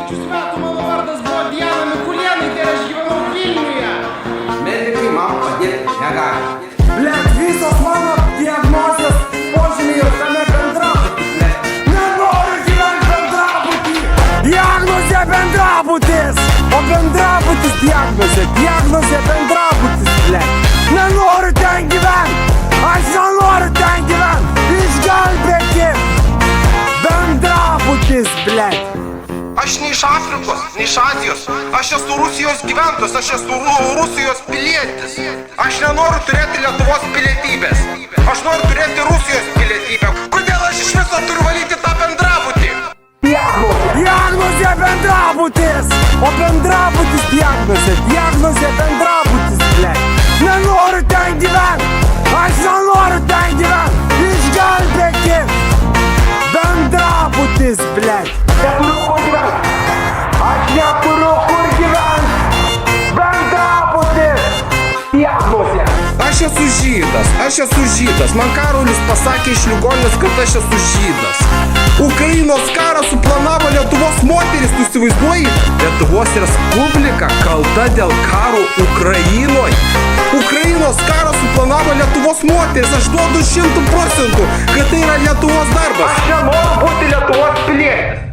Švenčių svetų mano vardas buvo Diana Mikulėnaitė ir aš gyvenau Vilniuje. Medikai man padėti negali. Blet, visos mano diagnozės požymiai ir tame bendrabuty, blet. Nenoriu gyventi bendrabuty. Diagnozė bendrabutis. O bendrabutis diagnozė. Diagnozė bendrabutis, blet. Nenoriu ten gyventi. Aš nenoriu ten gyventi. Išgelbėkit. Bendrabutis, blet. Aš ne iš Afrikos, ne iš Azijos. Aš esu Rusijos gyventojas, aš esu Rusijos pilietis. Aš nenoriu turėti Lietuvos pilietybės. Aš noriu turėti Rusijos pilietybę. Kodėl aš iš viso turiu valyti tą bendrabutį? Diagnozė bendrabutis. O bendrabutis diagnozė. Diagnozė bendrabutis, blet. Nenoriu ten gyventi. Aš nenoriu ten gyventi. Išgelbėkit. Bendrabutis, blet. Neturiu kur gyventi. Aš neturiu kur gyventi. Bendrabutis. Diagnozė. Aš esu žydas. Man Karolis pasakė iš ligoninės, kad aš esu žydas. Ukrainos karą suplanavo Lietuvos moteris, tu įsivaizduoji? Lietuvos Respublika kalta dėl karo Ukrainoje. Ukrainos karą suplanavo Lietuvos moteris, aš duodu 100%, kad tai yra Lietuvos darbas. Aš nenoriu būti Lietuvos pilietis.